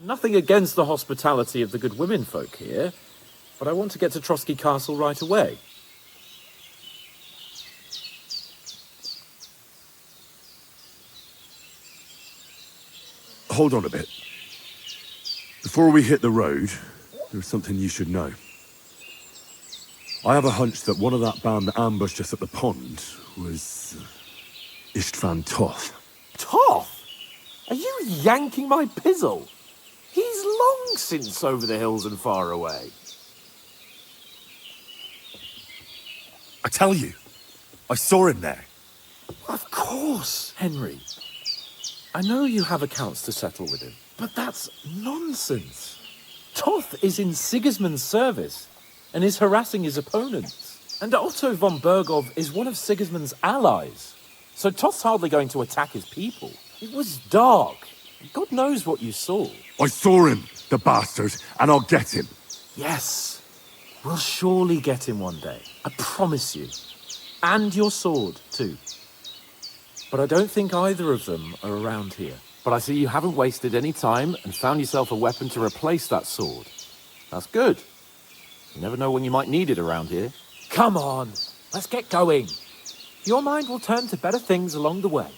Nothing against the hospitality of the good women folk here, but I want to get to Troskey Castle right away. Hold on a bit. Before we hit the road, there's something you should know. I have a hunch that one of that band that ambushed us at the pond was Istvan Toth. Toth? Are you yanking my pizzle? He's long since over the hills and far away. I tell you, I saw him there. Of course, Henry. I know you have accounts to settle with him, but that's nonsense. Toth is in Sigismund's service and is harassing his opponents. And Otto von Bergov is one of Sigismund's allies. So Toth's hardly going to attack his people. It was dark. God knows what you saw. I saw him, the bastard, and I'll get him. Yes, we'll surely get him one day. I promise you. And your sword, too. But I don't think either of them are around here. But I see you haven't wasted any time and found yourself a weapon to replace that sword. That's good. You never know when you might need it around here. Come on, let's get going. Your mind will turn to better things along the way.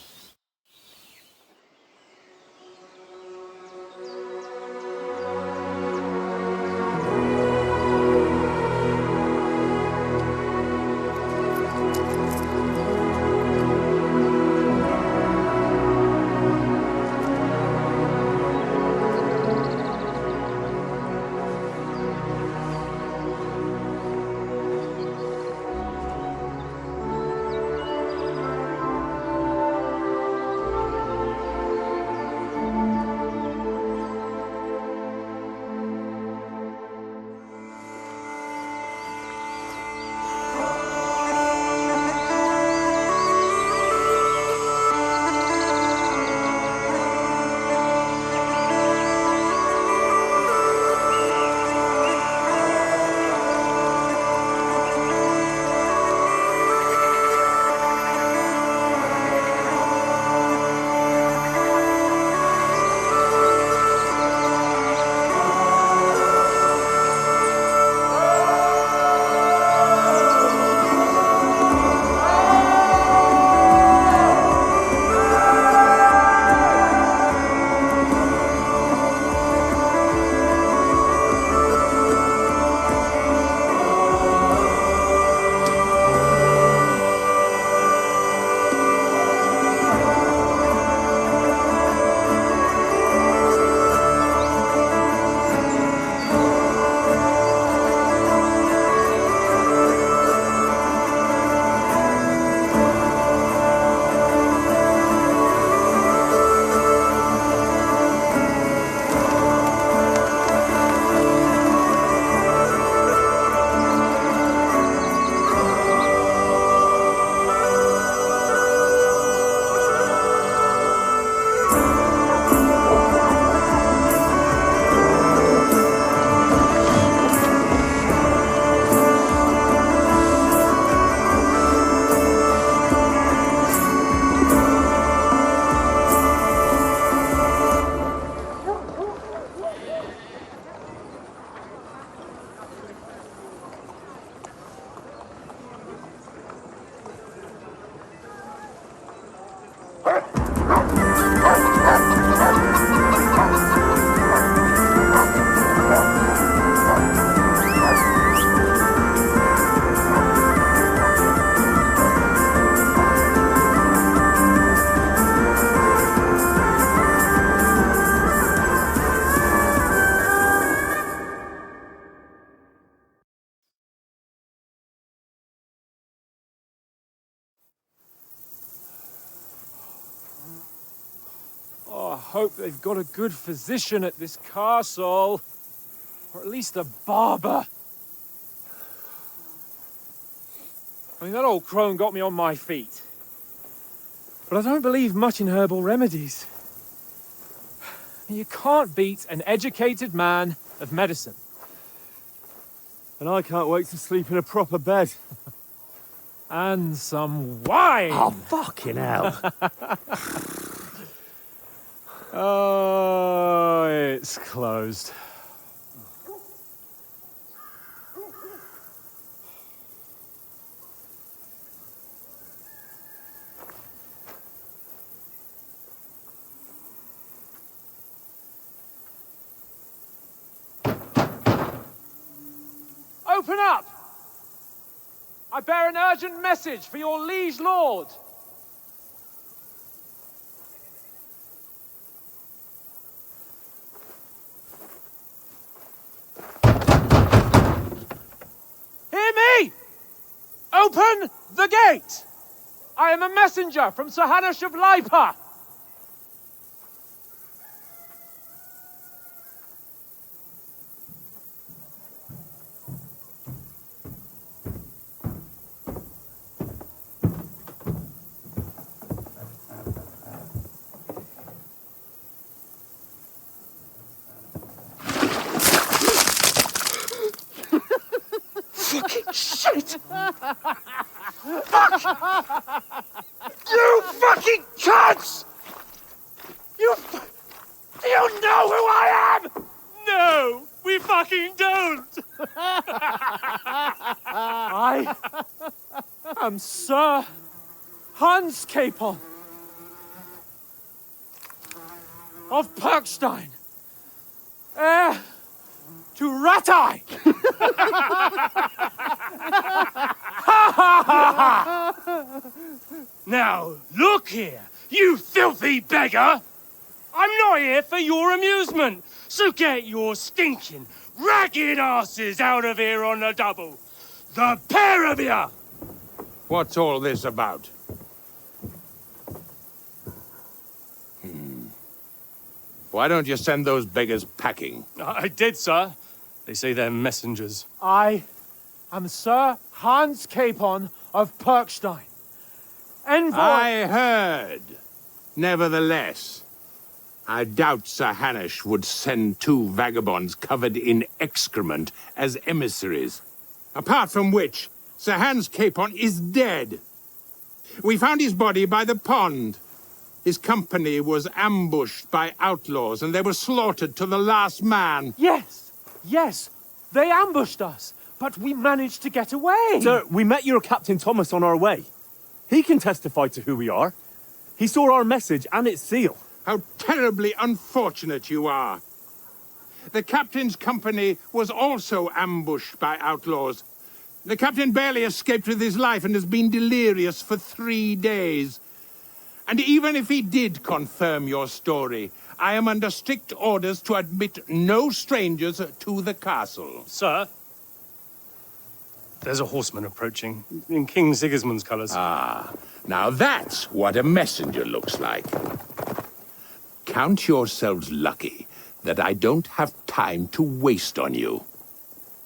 Oh, I hope they've got a good physician at this castle. Or at least a barber. I mean, that old crone got me on my feet. But I don't believe much in herbal remedies. You can't beat an educated man of medicine. And I can't wait to sleep in a proper bed. And some wine! Oh, fucking hell. Oh, it's It's closed. Open up! I bear an urgent message for your liege lord. Hear me! Open the gate! I am a messenger from Sir Hanush of Lipa. Fucking shit! Fuck! You fucking cunts! Do you know who I am? No, we fucking don't! I am Sir Hans Capon of Perkstein, heir to Ratai! Now, look here, you filthy beggar! I'm not here for your amusement, so get your stinking, ragged asses out of here on the double. The pair of you! What's all this about? Why don't you send those beggars packing? I did, sir. They say they're messengers. I am Sir Hans Capon of Perkstein. Envoy... I heard. Nevertheless, I doubt Sir Hanush would send two vagabonds covered in excrement as emissaries. Apart from which, Sir Hans Capon is dead. We found his body by the pond. His company was ambushed by outlaws, and they were slaughtered to the last man. Yes, they ambushed us, but we managed to get away. Sir, we met your Captain Thomas on our way. He can testify to who we are. He saw our message and its seal. How terribly unfortunate you are. The captain's company was also ambushed by outlaws. The captain barely escaped with his life and has been delirious for 3 days. And even if he did confirm your story, I am under strict orders to admit no strangers to the castle. Sir, there's a horseman approaching in King Sigismund's colours. Ah, now that's what a messenger looks like. Count yourselves lucky that I don't have time to waste on you.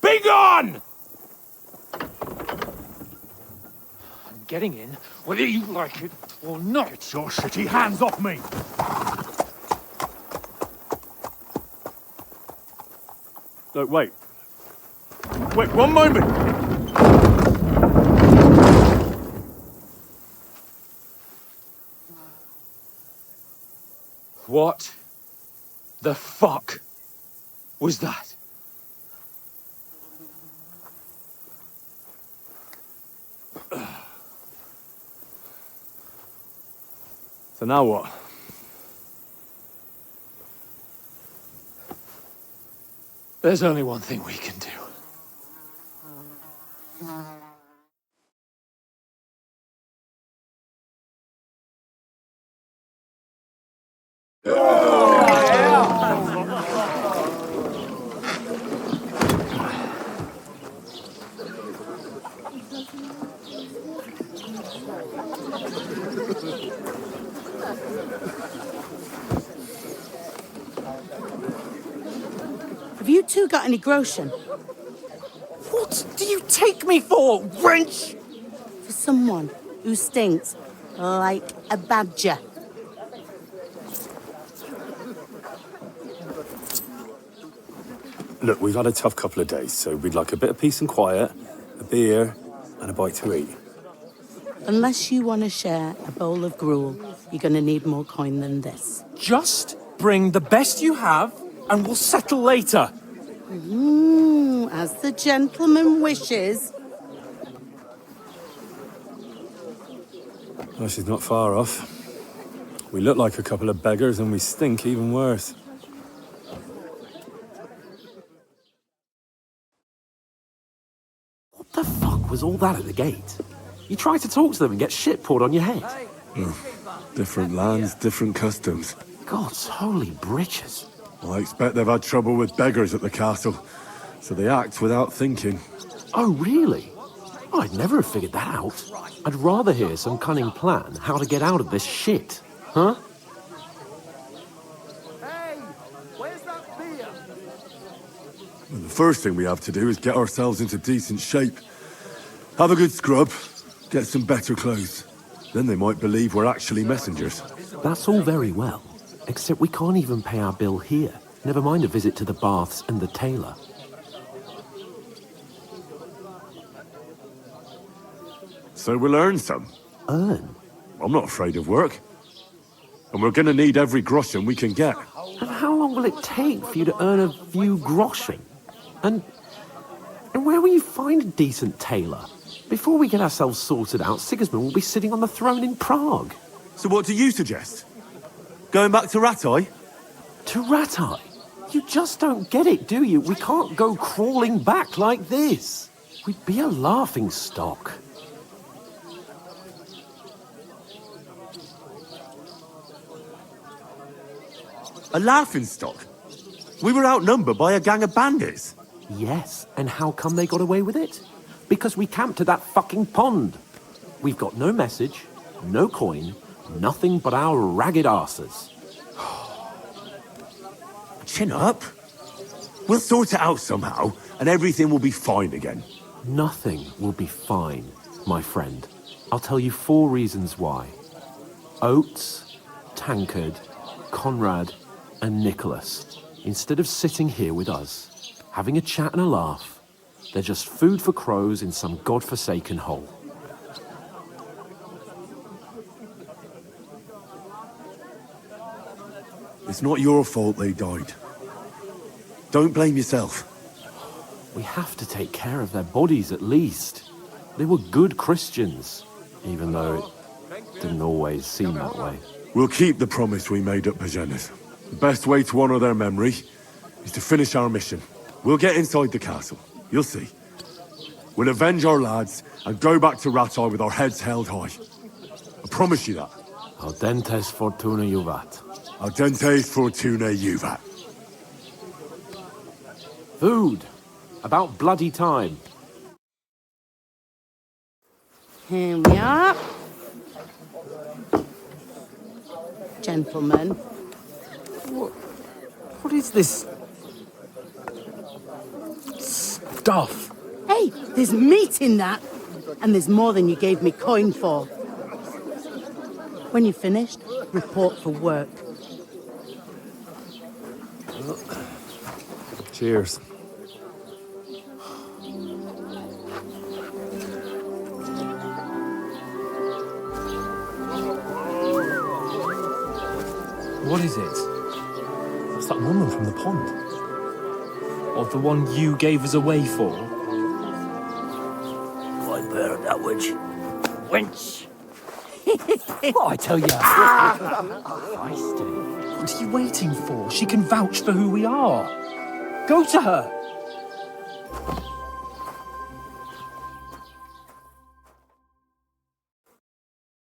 Be gone! I'm getting in, whether you like it or not. Get your shitty hands off me! Look, wait. Wait, one moment! What the fuck was that? So now what? There's only one thing we can do. Have you two got any groschen? What do you take me for, wench? For someone who stinks like a badger. Look, we've had a tough couple of days, so we'd like a bit of peace and quiet, a beer, and a bite to eat. Unless you want to share a bowl of gruel, you're going to need more coin than this. Just bring the best you have, and we'll settle later. As the gentleman wishes. Well, she's not far off. We look like a couple of beggars and we stink even worse. What the fuck was all that at the gate? You try to talk to them and get shit poured on your head. Different lands, different customs. God's holy britches. I expect they've had trouble with beggars at the castle, so they act without thinking. Oh, really? I'd never have figured that out. I'd rather hear some cunning plan how to get out of this shit. Huh? Hey, where's that beer? Well, the first thing we have to do is get ourselves into decent shape. Have a good scrub, get some better clothes. Then they might believe we're actually messengers. That's all very well, except we can't even pay our bill here. Never mind a visit to the baths and the tailor. So we'll earn some. Earn? I'm not afraid of work. And we're gonna need every groschen we can get. And how long will it take for you to earn a few groschen? And where will you find a decent tailor? Before we get ourselves sorted out, Sigismund will be sitting on the throne in Prague. So what do you suggest? Going back to Ratai? To Ratai? You just don't get it, do you? We can't go crawling back like this. We'd be a laughing stock. A laughingstock? We were outnumbered by a gang of bandits. Yes, and how come they got away with it? Because we camped at that fucking pond. We've got no message, no coin, nothing but our ragged arses. Chin up. We'll sort it out somehow, and everything will be fine again. Nothing will be fine, my friend. I'll tell you 4 reasons why. Oates, Tankard, Conrad, and Nicholas, instead of sitting here with us, having a chat and a laugh, they're just food for crows in some godforsaken hole. It's not your fault they died. Don't blame yourself. We have to take care of their bodies at least. They were good Christians, even though it didn't always seem that way. We'll keep the promise we made at Bajenas. The best way to honor their memory is to finish our mission. We'll get inside the castle. You'll see. We'll avenge our lads and go back to Ratai with our heads held high. I promise you that. Audentes fortuna juvat. Audentes fortuna juvat. Food. About bloody time. Here we are. Gentlemen. What is this stuff? Hey, there's meat in that. And there's more than you gave me coin for. When you're finished, report for work. Cheers. What is it? It's that woman from the pond. Or the one you gave us away for? I bear that witch. Wench! What I tell you? Feisty. What are you waiting for? She can vouch for who we are. Go to her.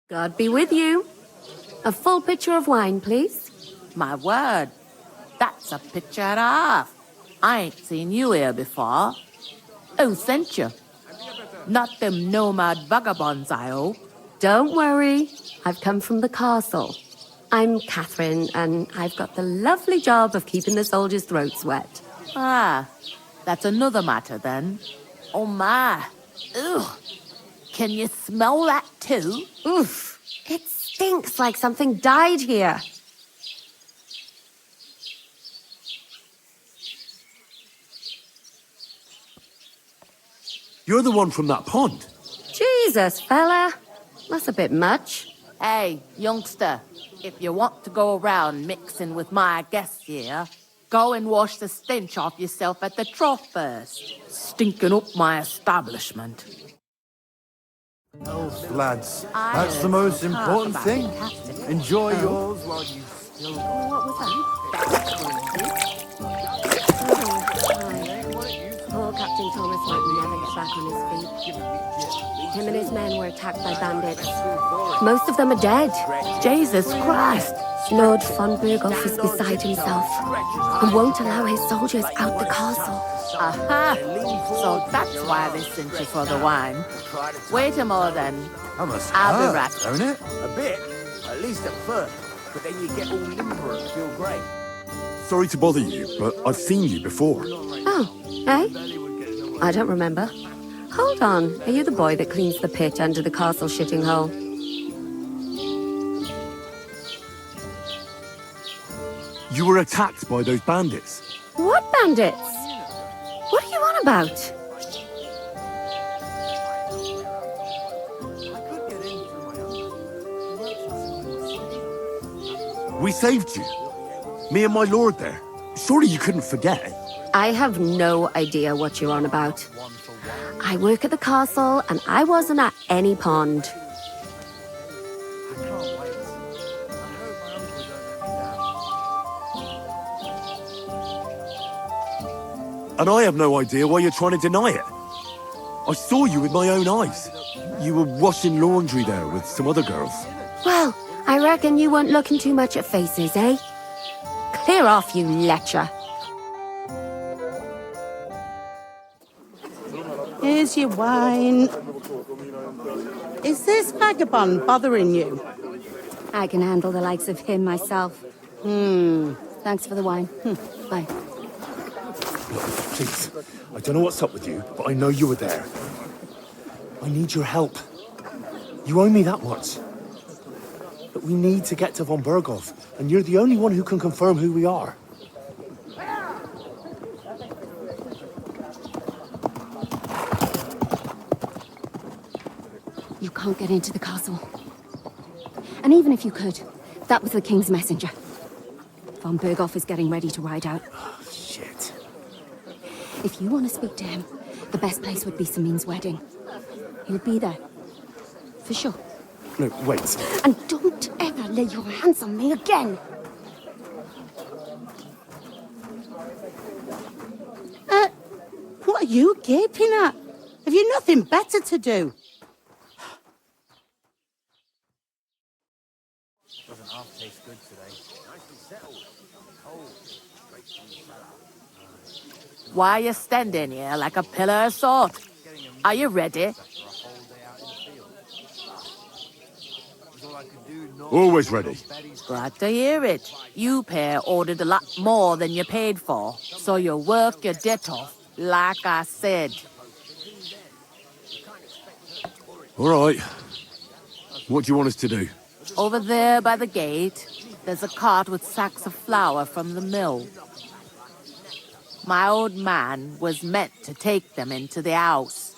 God be with you. A full pitcher of wine, please. My word, that's a picture and a half. I ain't seen you here before. Who sent you? Not them nomad vagabonds, I hope. Don't worry. I've come from the castle. I'm Catherine, and I've got the lovely job of keeping the soldiers' throats wet. Ah, that's another matter then. Oh my. Ugh. Can you smell that too? Oof. It stinks like something died here. You're the one from that pond. Jesus, fella. That's a bit much. Hey, youngster, if you want to go around mixing with my guests here, Go and wash the stench off yourself at the trough first. Stinking up my establishment. Lads, I that's the heard most some talk important about thing. it, Captain. Enjoy Oh. yours while you still got. What was that? Poor Captain Thomas might never get back on his feet. Him and his men were attacked by bandits. Most of them are dead. Jesus Christ! Lord von Berghoff is beside himself and won't allow his soldiers out the castle. Aha! So that's why they sent you for the wine. Wait a more then. That must I'll be hurt, right. don't it? A bit, at least at first. But then you get all limber and feel great. Sorry to bother you, but I've seen you before. Oh, eh? I don't remember. Hold on, are you the boy that cleans the pit under the castle shitting hole? You were attacked by those bandits. What bandits? What are you on about? We saved you. Me and my lord there. Surely you couldn't forget. I have no idea what you're on about. I work at the castle and I wasn't at any pond. And I have no idea why you're trying to deny it. I saw you with my own eyes. You were washing laundry there with some other girls. Well, I reckon you weren't looking too much at faces, eh? Clear off, you lecher. Here's your wine. Is this vagabond bothering you? I can handle the likes of him myself. Thanks for the wine. Bye. Please, I don't know what's up with you, but I know you were there. I need your help. You owe me that much. But we need to get to von Berghoff, and you're the only one who can confirm who we are. You can't get into the castle. And even if you could, that was the king's messenger. Von Berghoff is getting ready to ride out. Shit. If you want to speak to him, the best place would be Samin's wedding. He'll be there. For sure. No, wait. And don't ever lay your hands on me again! What are you gaping at? Have you nothing better to do? Doesn't half taste good today. Nicely settled. Cold. Straight from the cellar. Why are you standing here like a pillar of salt? Are you ready? Always ready. Glad to hear it. You pair ordered a lot more than you paid for, so you work your debt off, like I said. All right. What do you want us to do? Over there by the gate, there's a cart with sacks of flour from the mill. My old man was meant to take them into the house,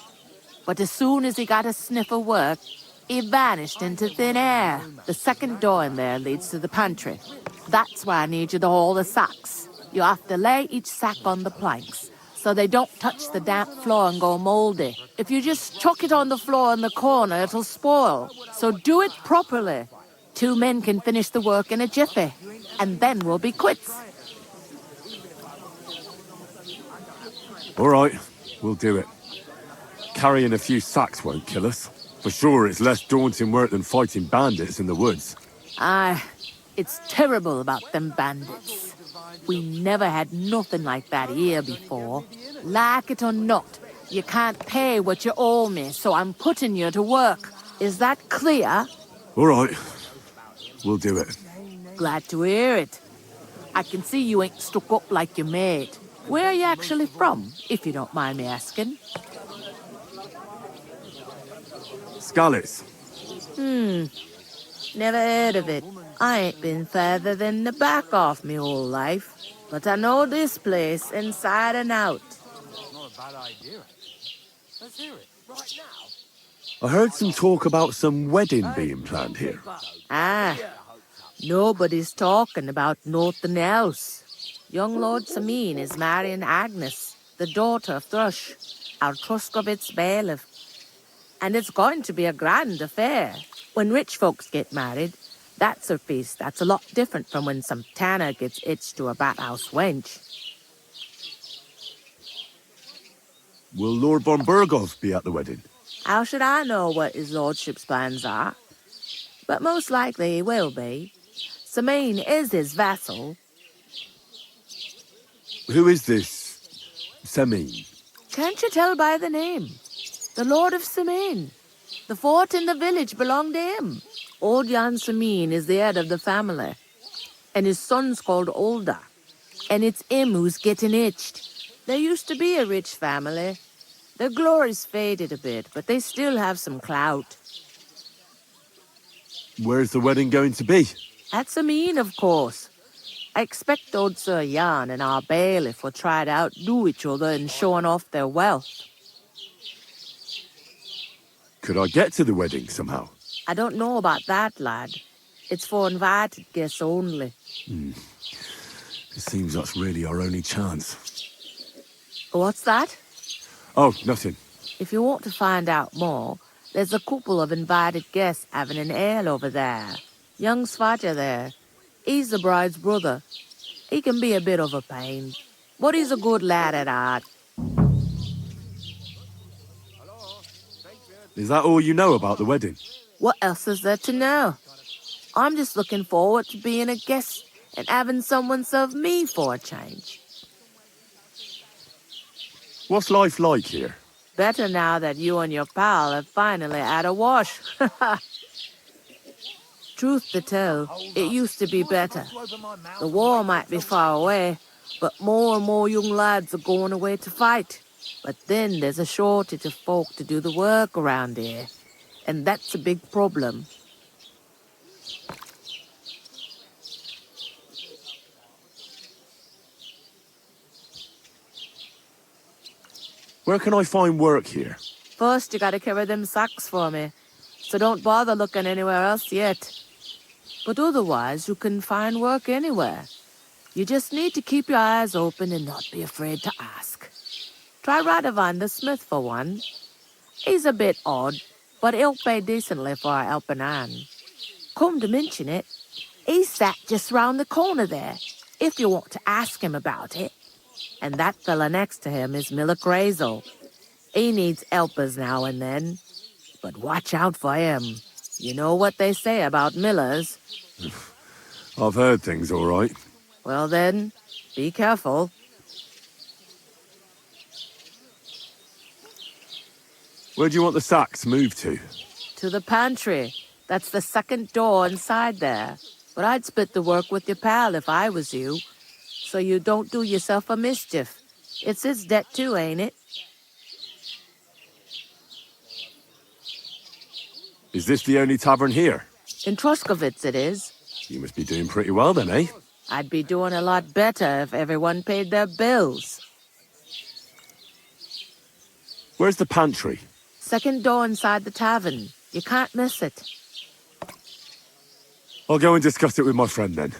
but as soon as he got a sniff of work, he vanished into thin air. The second door in there leads to the pantry. That's why I need you to haul the sacks. You have to lay each sack on the planks, so they don't touch the damp floor and go moldy. If you just chuck it on the floor in the corner, it'll spoil. So do it properly. 2 men can finish the work in a jiffy, and then we'll be quits. All right, we'll do it. Carrying a few sacks won't kill us. For sure, it's less daunting work than fighting bandits in the woods. Aye, it's terrible about them bandits. We never had nothing like that here before. Like it or not, you can't pay what you owe me, so I'm putting you to work. Is that clear? All right, we'll do it. Glad to hear it. I can see you ain't stuck up like your mate. Where are you actually from, if you don't mind me asking? Skalitz. Never heard of it. I ain't been further than the back off me whole life. But I know this place inside and out. Not a bad idea. Let's hear it. Right now. I heard some talk about some wedding being planned here. Ah, nobody's talking about nothing else. Young Lord Samin is marrying Agnes, the daughter of Thrush, our Troskowitz bailiff. And it's going to be a grand affair. When rich folks get married, that's a feast that's a lot different from when some tanner gets hitched to a bat-house wench. Will Lord von Burgov be at the wedding? How should I know what his lordship's plans are? But most likely he will be. Samin is his vassal. Who is this Semin? Can't you tell by the name? The Lord of Samin. The fort in the village belonged to him. Old Jan Samin is the head of the family. And his son's called Olda. And it's him who's getting itched. There used to be a rich family. Their glory's faded a bit, but they still have some clout. Where's the wedding going to be? At Samin, of course. I expect old Sir Jan and our bailiff will try to outdo each other in showing off their wealth. Could I get to the wedding somehow? I don't know about that, lad. It's for invited guests only. It seems that's really our only chance. What's that? Oh, nothing. If you want to find out more, there's a couple of invited guests having an ale over there. Young Svaja there. He's the bride's brother. He can be a bit of a pain, but he's a good lad at heart. Is that all you know about the wedding? What else is there to know? I'm just looking forward to being a guest and having someone serve me for a change. What's life like here? Better now that you and your pal have finally had a wash. Truth to tell, it used to be better. The war might be far away, but more and more young lads are going away to fight. But then there's a shortage of folk to do the work around here. And that's a big problem. Where can I find work here? First, you gotta carry them sacks for me. So don't bother looking anywhere else yet. But otherwise, you can find work anywhere. You just need to keep your eyes open and not be afraid to ask. Try Radovan the smith for one. He's a bit odd, but he'll pay decently for a helping hand. Come to mention it, he's sat just round the corner there, if you want to ask him about it. And that fella next to him is Miller Crazel. He needs helpers now and then, but watch out for him. You know what they say about Millers. I've heard things all right. Well then, be careful. Where do you want the sacks moved to? To the pantry. That's the second door inside there. But I'd split the work with your pal if I was you, so you don't do yourself a mischief. It's his debt too, ain't it? Is this the only tavern here? In Troskowitz it is. You must be doing pretty well then, eh? I'd be doing a lot better if everyone paid their bills. Where's the pantry? Second door inside the tavern. You can't miss it. I'll go and discuss it with my friend then.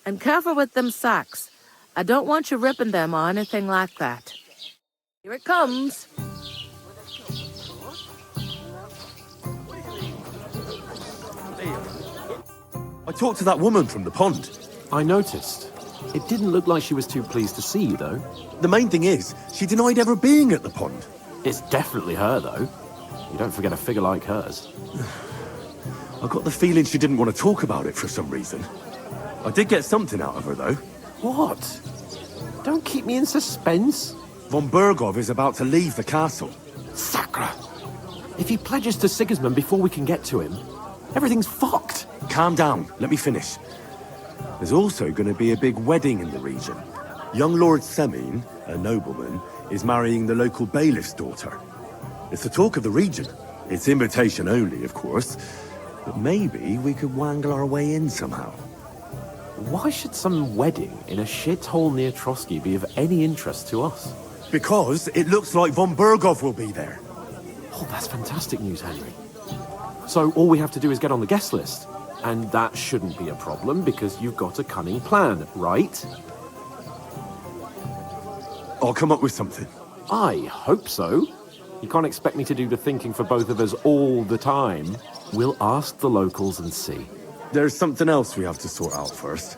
And careful with them sacks. I don't want you ripping them or anything like that. Here it comes. I talked to that woman from the pond. I noticed. It didn't look like she was too pleased to see you, though. The main thing is, she denied ever being at the pond. It's definitely her, though. You don't forget a figure like hers. I got the feeling she didn't want to talk about it for some reason. I did get something out of her, though. What? Don't keep me in suspense. Von Burgov is about to leave the castle. Sacre! If he pledges to Sigismund before we can get to him, everything's fucked. Calm down. Let me finish. There's also going to be a big wedding in the region. Young Lord Semin, a nobleman, is marrying the local bailiff's daughter. It's the talk of the region. It's invitation only, of course. But maybe we could wangle our way in somehow. Why should some wedding in a shithole near Trotsky be of any interest to us? Because it looks like von Burgov will be there. Oh, that's fantastic news, Henry. So all we have to do is get on the guest list. And that shouldn't be a problem because you've got a cunning plan, right? I'll come up with something. I hope so. You can't expect me to do the thinking for both of us all the time. We'll ask the locals and see. There's something else we have to sort out first.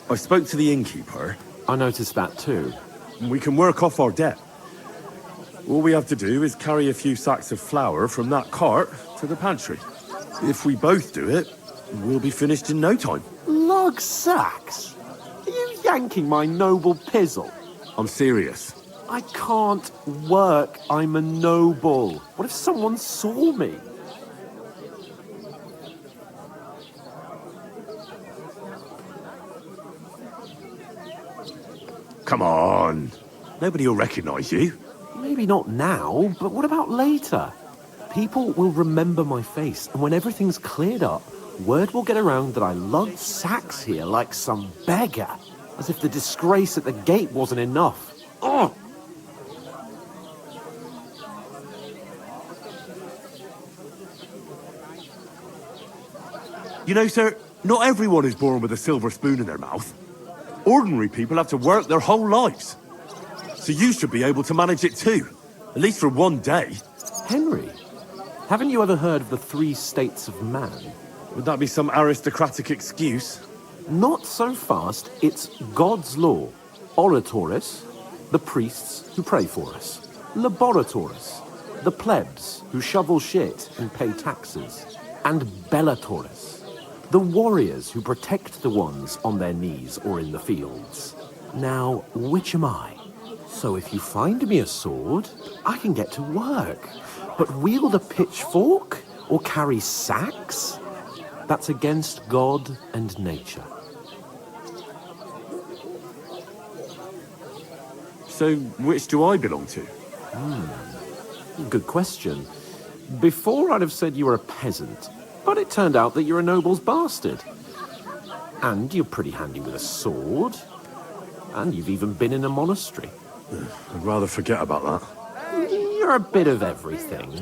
I spoke to the innkeeper. I noticed that too. We can work off our debt. All we have to do is carry a few sacks of flour from that cart to the pantry. If we both do it, we'll be finished in no time. Lug sacks? Are you yanking my noble pizzle? I'm serious. I can't work. I'm a noble. What if someone saw me? Come on. Nobody will recognize you. Maybe not now, but what about later? People will remember my face, and when everything's cleared up, word will get around that I lugged sacks here like some beggar, as if the disgrace at the gate wasn't enough. Ugh! You know, sir, not everyone is born with a silver spoon in their mouth. Ordinary people have to work their whole lives. So you should be able to manage it too, at least for one day. Henry, haven't you ever heard of the 3 states of man? Would that be some aristocratic excuse? Not so fast. It's God's law. Oratoris, the priests who pray for us. Laboratoris, the plebs who shovel shit and pay taxes. And Bellatoris, the warriors who protect the ones on their knees or in the fields. Now, which am I? So if you find me a sword, I can get to work. But wield a pitchfork or carry sacks? That's against God and nature. So which do I belong to? Good question. Before I'd have said you were a peasant, but it turned out that you're a noble's bastard. And you're pretty handy with a sword. And you've even been in a monastery. I'd rather forget about that. You're a bit of everything.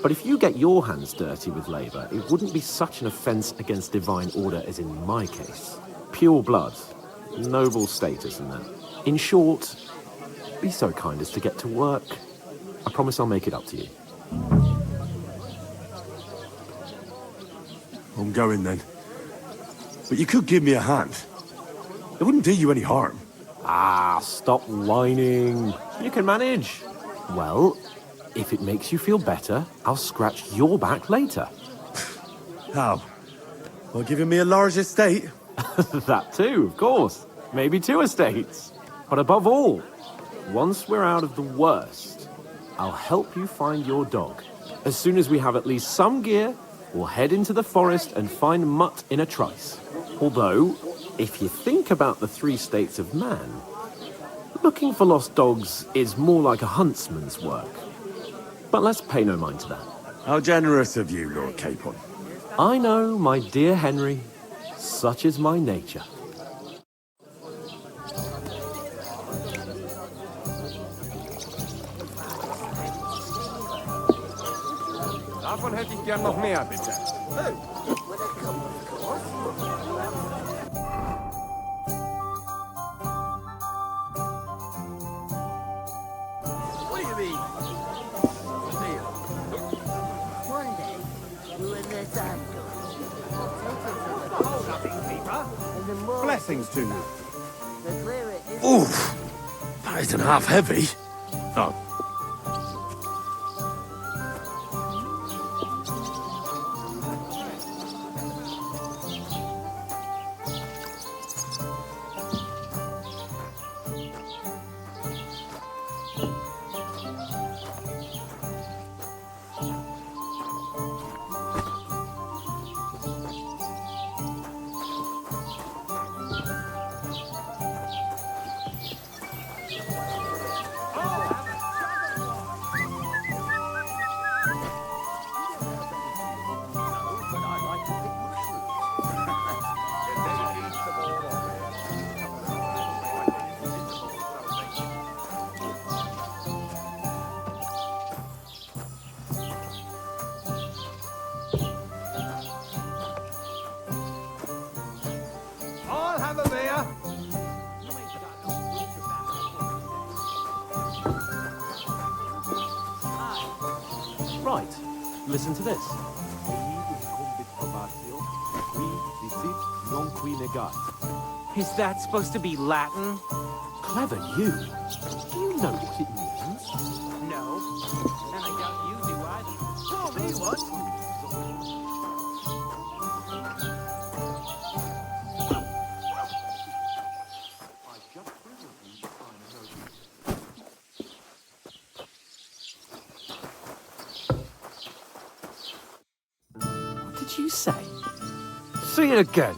But if you get your hands dirty with labour, it wouldn't be such an offence against divine order as in my case. Pure blood, noble status and that. In short, be so kind as to get to work. I promise I'll make it up to you. I'm going then. But you could give me a hand. It wouldn't do you any harm. Ah, stop whining. You can manage. Well, if it makes you feel better, I'll scratch your back later. How? By giving me a large estate? That too, of course. Maybe 2 estates. But above all, once we're out of the worst, I'll help you find your dog. As soon as we have at least some gear, we'll head into the forest and find Mutt in a trice. Although, if you think about the 3 states of man, looking for lost dogs is more like a huntsman's work. But let's pay no mind to that. How generous of you, Lord Capon. I know, my dear Henry. Such is my nature. Davon hätte ich gern noch mehr, bitte. What do you mean? One day, we were in this Blessings to you. the clearer it is. Oof! That isn't half heavy. Oh. Listen to this. Is that supposed to be Latin? Clever you. Do you know what it means? No. And I doubt you do either. Oh, me what? What did you say? Say it again.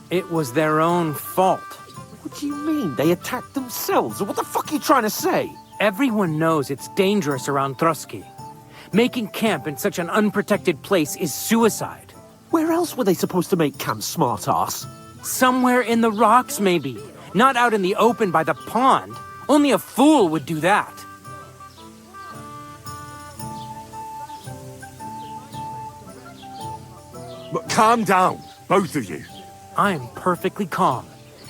It was their own fault. What do you mean? They attacked themselves? What the fuck are you trying to say? Everyone knows it's dangerous around Troski. Making camp in such an unprotected place is suicide. Where else were they supposed to make camp, smart-ass? Somewhere in the rocks, maybe. Not out in the open by the pond. Only a fool would do that. But calm down, both of you. I'm perfectly calm.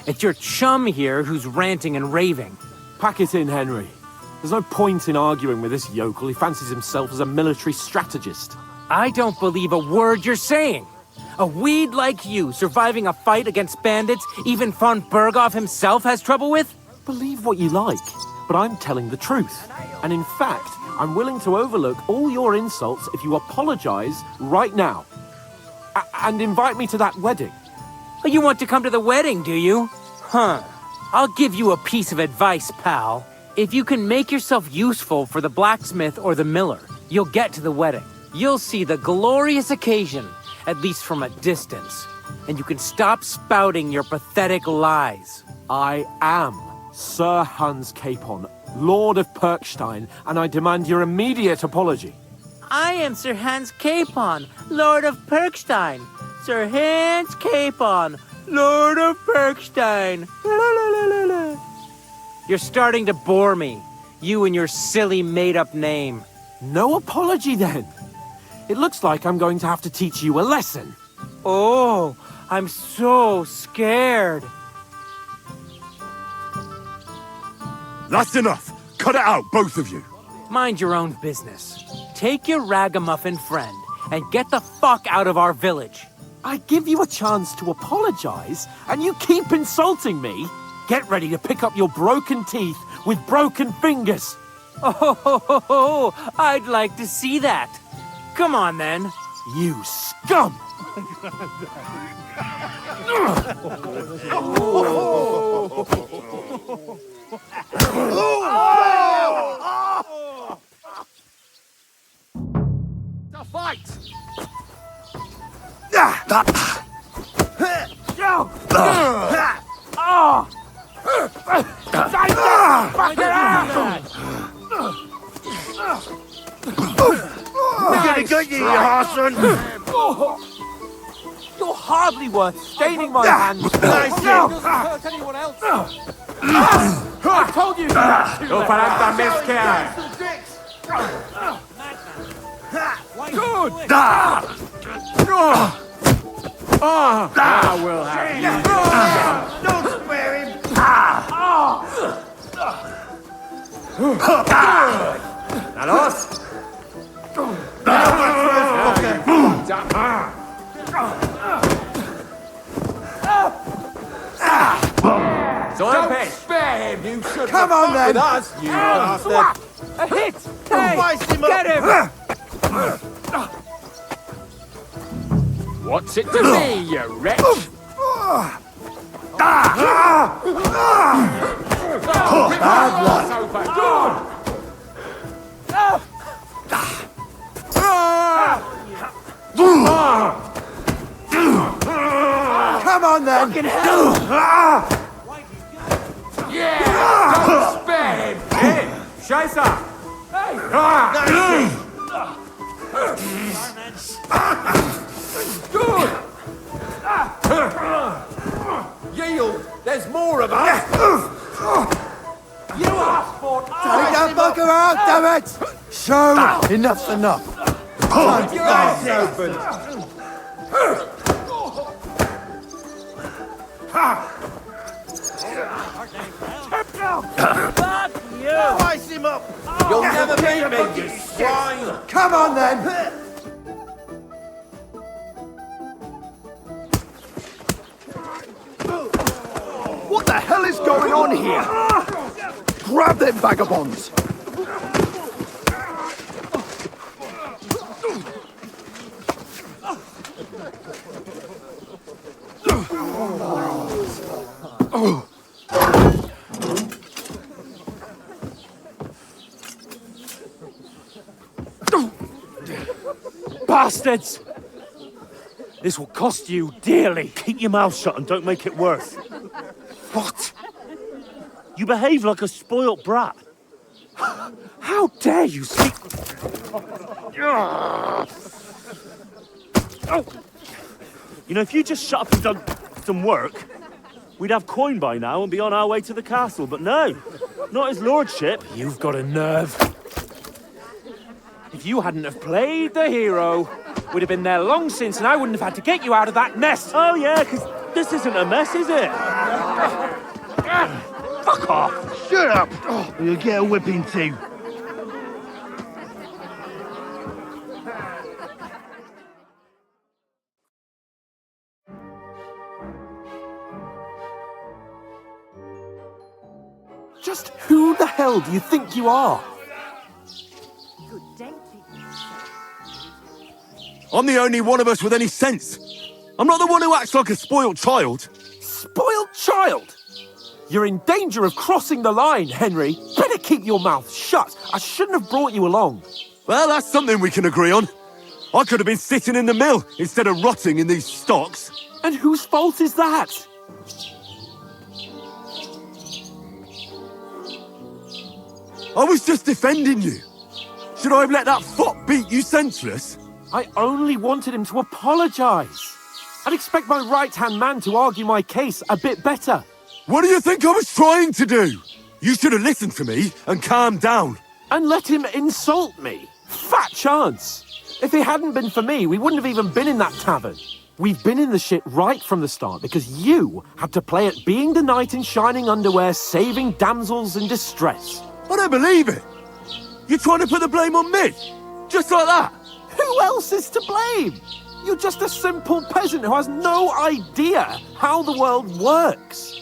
It's your chum here who's ranting and raving. Pack it in, Henry. There's no point in arguing with this yokel. He fancies himself as a military strategist. I don't believe a word you're saying. A weed like you surviving a fight against bandits even von Berghoff himself has trouble with? Believe what you like, but I'm telling the truth. And in fact, I'm willing to overlook all your insults if you apologize right now. And invite me to that wedding. You want to come to the wedding, do you? Huh. I'll give you a piece of advice, pal. If you can make yourself useful for the blacksmith or the miller, you'll get to the wedding. You'll see the glorious occasion, at least from a distance. And you can stop spouting your pathetic lies. I am Sir Hans Capon, Lord of Perkstein, and I demand your immediate apology. I am Sir Hans Capon, Lord of Perkstein. Sir Hans Capon, Lord of Perkstein. La, la, la, la, la. You're starting to bore me. You and your silly made-up name. No apology, then. It looks like I'm going to have to teach you a lesson. Oh, I'm so scared. That's enough. Cut it out, both of you. Mind your own business. Take your ragamuffin friend and get the fuck out of our village. I give you a chance to apologize, and you keep insulting me. Get ready to pick up your broken teeth with broken fingers. Oh, I'd like to see that. Come on, then. You scum! The fight! We're gonna get you, you arson! You're hardly worth staining my hands. Doesn't hurt anyone else. I told you. Good! I will have you. Don't spare him! Carlos? Don't spare him. You should Come on, then! with us, you bastard. A hit. Hey, Vice him up! get him. What's it to me, you wretch? Come on, then! Yeah! Don't spare him! Hey! Scheiße! Good! Yield! There's more of us! You asked for it! Take that fucker out, damn it! Show! Enough's enough! Time to eyes open! You. Spice him up! You'll never beat me, you swine! Come on, then! What the hell is going on here? Grab them vagabonds! Bastards! This will cost you dearly. Keep your mouth shut and don't make it worse. What? You behave like a spoilt brat. How dare you speak... You know, if you just shut up and done some work, we'd have coin by now and be on our way to the castle. But no, not his lordship. You've got a nerve. If you hadn't have played the hero, we'd have been there long since and I wouldn't have had to get you out of that mess. Oh yeah, because this isn't a mess, is it? Fuck off! Shut up! Or you'll get a whipping too. Just who the hell do you think you are? Good day, I'm the only one of us with any sense. I'm not the one who acts like a spoiled child. Spoiled child? You're in danger of crossing the line, Henry. Better keep your mouth shut. I shouldn't have brought you along. Well, that's something we can agree on. I could have been sitting in the mill instead of rotting in these stocks. And whose fault is that? I was just defending you. Should I have let that fop beat you senseless? I only wanted him to apologise. I'd expect my right-hand man to argue my case a bit better. What do you think I was trying to do? You should have listened to me and calmed down. And let him insult me. Fat chance. If it hadn't been for me, we wouldn't have even been in that tavern. We've been in the shit right from the start because you had to play at being the knight in shining underwear, saving damsels in distress. I don't believe it. You're trying to put the blame on me? Just like that? Who else is to blame? You're just a simple peasant who has no idea how the world works.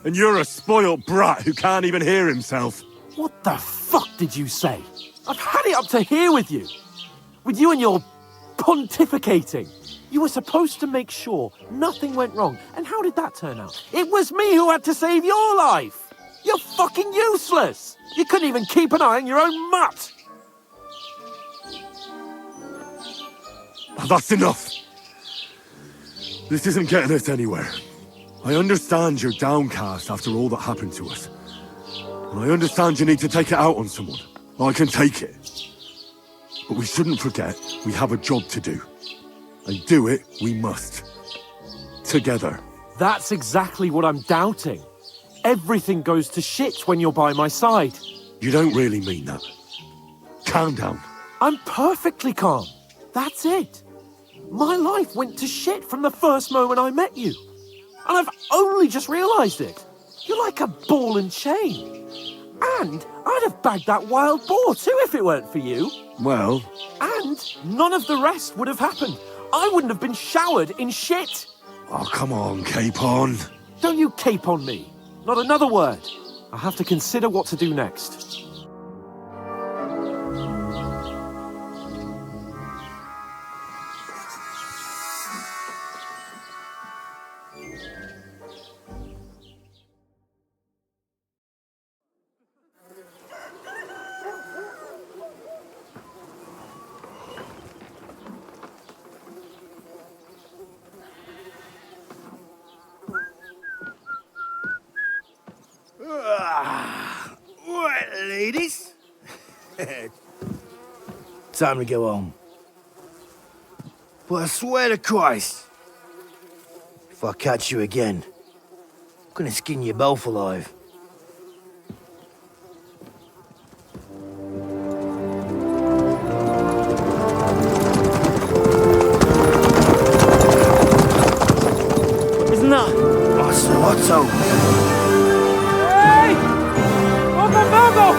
And you're a spoiled brat who can't even hear himself. What the fuck did you say? I've had it up to here with you. With you and your pontificating. You were supposed to make sure nothing went wrong. And how did that turn out? It was me who had to save your life. You're fucking useless. You couldn't even keep an eye on your own mutt. That's enough. This isn't getting us anywhere. I understand you're downcast after all that happened to us. And I understand you need to take it out on someone. I can take it. But we shouldn't forget we have a job to do. And do it we must. Together. That's exactly what I'm doubting. Everything goes to shit when you're by my side. You don't really mean that. Calm down. I'm perfectly calm. That's it. My life went to shit from the first moment I met you. And I've only just realised it. You're like a ball and chain. And I'd have bagged that wild boar too if it weren't for you. Well... And none of the rest would have happened. I wouldn't have been showered in shit. Oh, come on, Capon. Don't you cape on me. Not another word. I have to consider what to do next. Right, ladies. Time to go home. But I swear to Christ, if I catch you again, I'm gonna skin you both alive. Isn't that? Otto. Hey! Ogo!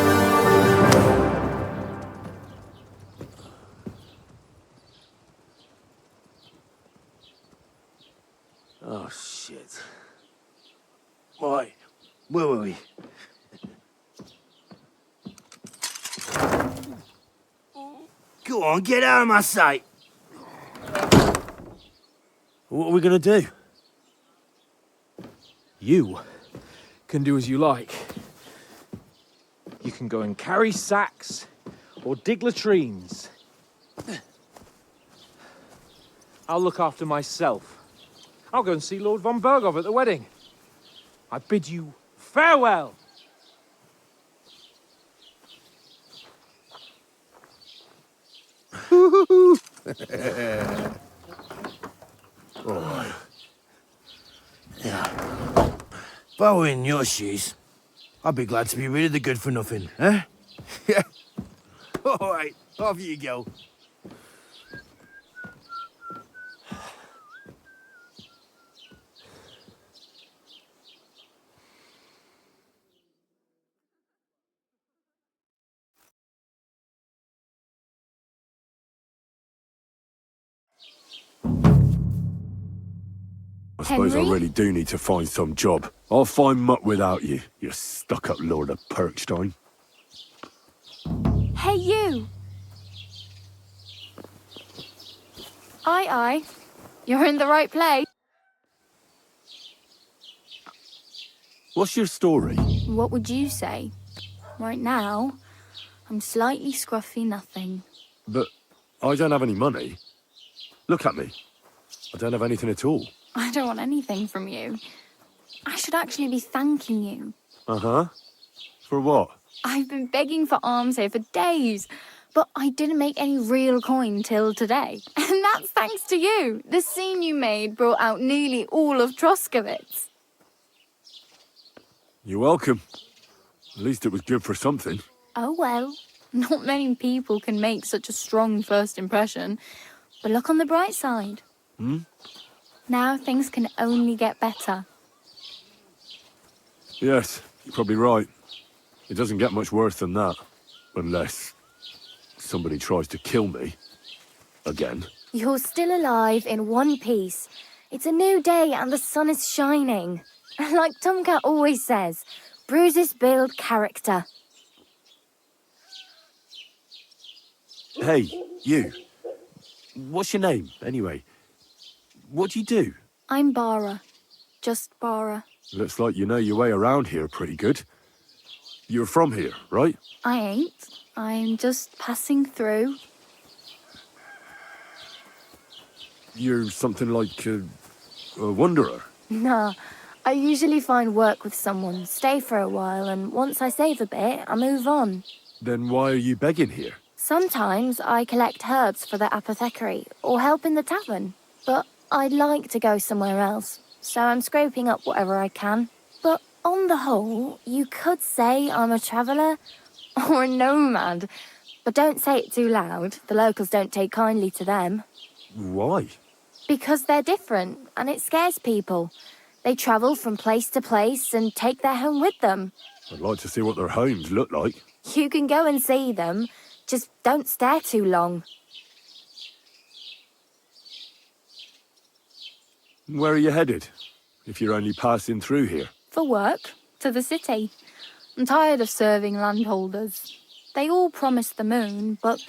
Oh, shit. Right, where were we? Go on, get out of my sight! What are we gonna do? You can do as you like. You can go and carry sacks or dig latrines. I'll look after myself. I'll go and see Lord von Bergov at the wedding. I bid you farewell. All right. Yeah. If I were in your shoes, I'd be glad to be rid of the good-for-nothing, eh? Yeah. All right, off you go. I suppose I really do need to find some job. I'll find mutt without you, you stuck-up Lord of Perkstein. Hey, you! Aye. You're in the right place. What's your story? What would you say? Right now, I'm slightly scruffy nothing. But I don't have any money. Look at me. I don't have anything at all. I don't want anything from you. I should actually be thanking you. Uh-huh. For what? I've been begging for alms here for days, but I didn't make any real coin till today. And that's thanks to you. The scene you made brought out nearly all of Troskowitz. You're welcome. At least it was good for something. Oh well, not many people can make such a strong first impression. But look on the bright side. Now things can only get better. Yes, you're probably right. It doesn't get much worse than that. Unless somebody tries to kill me. Again. You're still alive in one piece. It's a new day and the sun is shining. Like Tomcat always says, bruises build character. Hey, you. What's your name, anyway? What do you do? I'm Bara. Just Bara. Looks like you know your way around here pretty good. You're from here, right? I ain't. I'm just passing through. You're something like a wanderer. Nah, I usually find work with someone, stay for a while, and once I save a bit, I move on. Then why are you begging here? Sometimes I collect herbs for the apothecary, or help in the tavern. But I'd like to go somewhere else, so I'm scraping up whatever I can. But on the whole, you could say I'm a traveller or a nomad. But don't say it too loud. The locals don't take kindly to them. Why? Because they're different, and it scares people. They travel from place to place and take their home with them. I'd like to see what their homes look like. You can go and see them, just don't stare too long. Where are you headed, if you're only passing through here? For work, to the city. I'm tired of serving landholders. They all promise the moon, but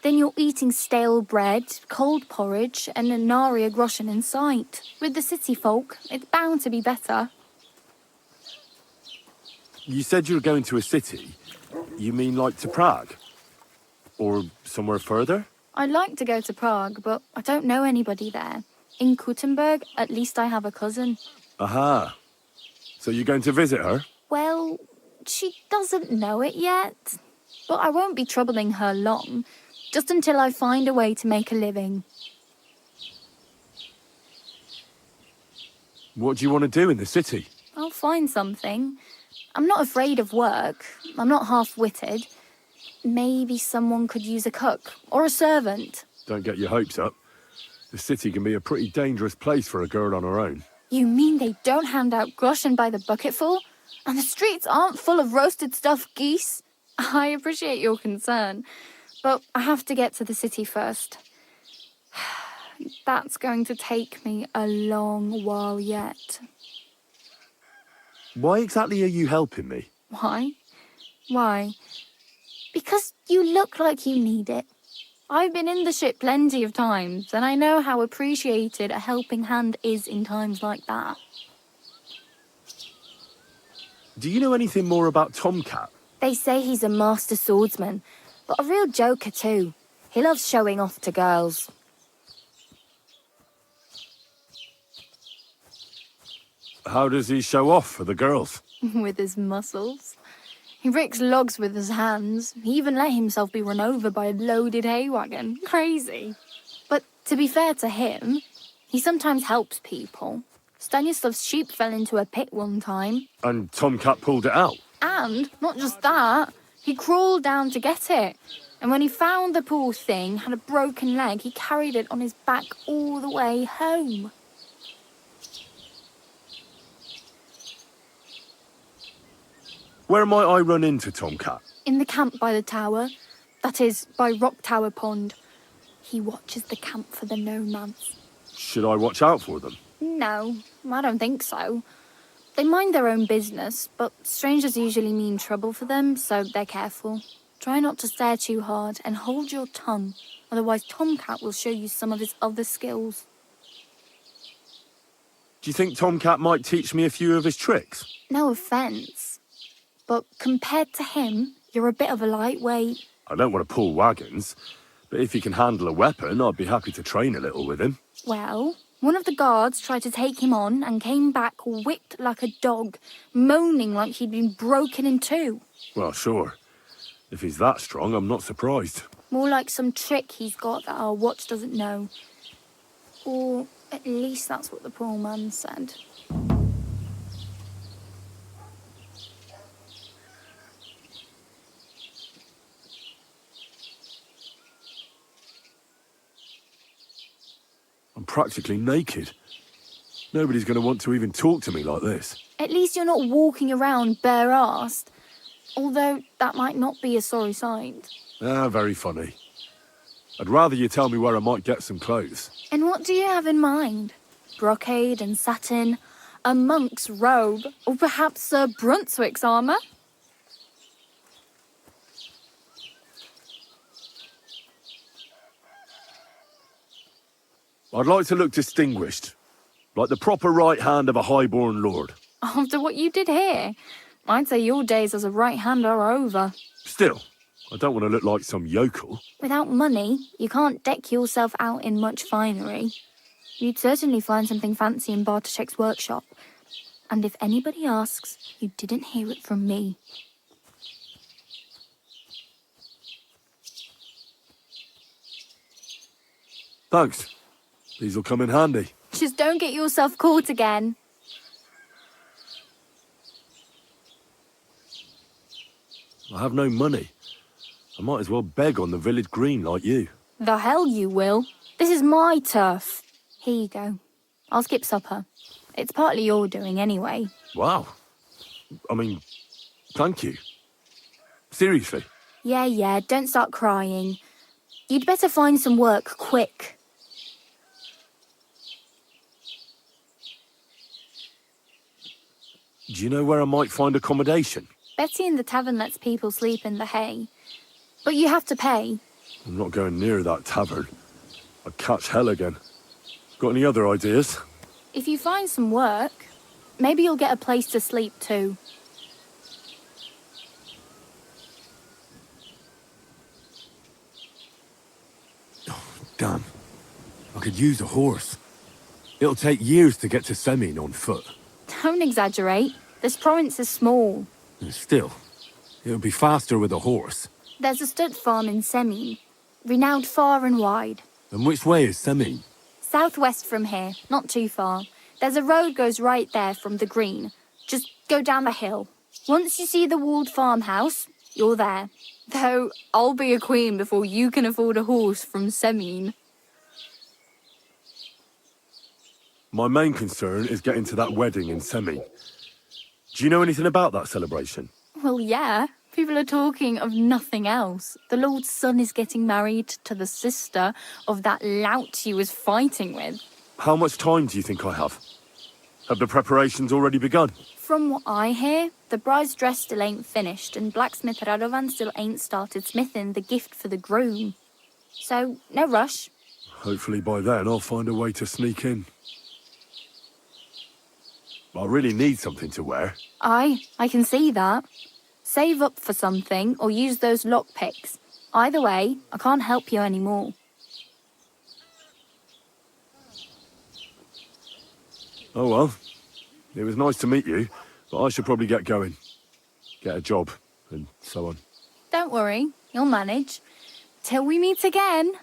then you're eating stale bread, cold porridge, and a nary a groschen in sight. With the city folk, it's bound to be better. You said you were going to a city. You mean like to Prague? Or somewhere further? I'd like to go to Prague, but I don't know anybody there. In Kuttenberg, at least I have a cousin. Aha. So you're going to visit her? Well, she doesn't know it yet. But I won't be troubling her long, just until I find a way to make a living. What do you want to do in the city? I'll find something. I'm not afraid of work. I'm not half-witted. Maybe someone could use a cook or a servant. Don't get your hopes up. The city can be a pretty dangerous place for a girl on her own. You mean they don't hand out groschen by the bucketful? And the streets aren't full of roasted stuffed geese? I appreciate your concern, but I have to get to the city first. That's going to take me a long while yet. Why exactly are you helping me? Why? Why? Because you look like you need it. I've been in the ship plenty of times, and I know how appreciated a helping hand is in times like that. Do you know anything more about Tomcat? They say he's a master swordsman, but a real joker too. He loves showing off to girls. How does he show off for the girls? With his muscles. He ricks logs with his hands. He even let himself be run over by a loaded hay wagon. Crazy. But to be fair to him, he sometimes helps people. Stanislav's sheep fell into a pit one time. And Tomcat pulled it out? And, not just that, he crawled down to get it. And when he found the poor thing had a broken leg, he carried it on his back all the way home. Where might I run into Tomcat? In the camp by the tower. That is, by Rock Tower Pond. He watches the camp for the nomads. Should I watch out for them? No, I don't think so. They mind their own business, but strangers usually mean trouble for them, so they're careful. Try not to stare too hard and hold your tongue, otherwise Tomcat will show you some of his other skills. Do you think Tomcat might teach me a few of his tricks? No offence, but compared to him, you're a bit of a lightweight. I don't want to pull wagons, but if he can handle a weapon, I'd be happy to train a little with him. Well, one of the guards tried to take him on and came back whipped like a dog, moaning like he'd been broken in two. Well, sure. If he's that strong, I'm not surprised. More like some trick he's got that our watch doesn't know. Or at least that's what the poor man said. I'm practically naked. Nobody's going to want to even talk to me like this. At least you're not walking around bare-assed. Although that might not be a sorry sight. Ah, very funny. I'd rather you tell me where I might get some clothes. And what do you have in mind? Brocade and satin? A monk's robe? Or perhaps Sir Brunswick's armour? I'd like to look distinguished, like the proper right hand of a highborn lord. After what you did here, I'd say your days as a right hand are over. Still, I don't want to look like some yokel. Without money, you can't deck yourself out in much finery. You'd certainly find something fancy in Bartoszek's workshop. And if anybody asks, you didn't hear it from me. Thanks. These will come in handy. Just don't get yourself caught again. I have no money. I might as well beg on the village green like you. The hell you will. This is my turf. Here you go. I'll skip supper. It's partly your doing anyway. Wow. I mean, thank you. Seriously. Yeah, don't start crying. You'd better find some work quick. Do you know where I might find accommodation? Betty in the tavern lets people sleep in the hay. But you have to pay. I'm not going near that tavern. I'd catch hell again. Got any other ideas? If you find some work, maybe you'll get a place to sleep too. Damn. I could use a horse. It'll take years to get to Semin on foot. Don't exaggerate. This province is small. Still, it'll be faster with a horse. There's a stud farm in Semin, renowned far and wide. And which way is Semin? Southwest from here, not too far. There's a road goes right there from the green. Just go down the hill. Once you see the walled farmhouse, you're there. Though, I'll be a queen before you can afford a horse from Semin. My main concern is getting to that wedding in Semin. Do you know anything about that celebration? Well, yeah. People are talking of nothing else. The Lord's son is getting married to the sister of that lout he was fighting with. How much time do you think I have? Have the preparations already begun? From what I hear, the bride's dress still ain't finished, and blacksmith Radovan still ain't started smithing the gift for the groom. So, no rush. Hopefully by then I'll find a way to sneak in. I really need something to wear. I can see that. Save up for something or use those lockpicks. Either way, I can't help you anymore. Oh well. It was nice to meet you, but I should probably get going. Get a job, and so on. Don't worry, you'll manage. Till we meet again.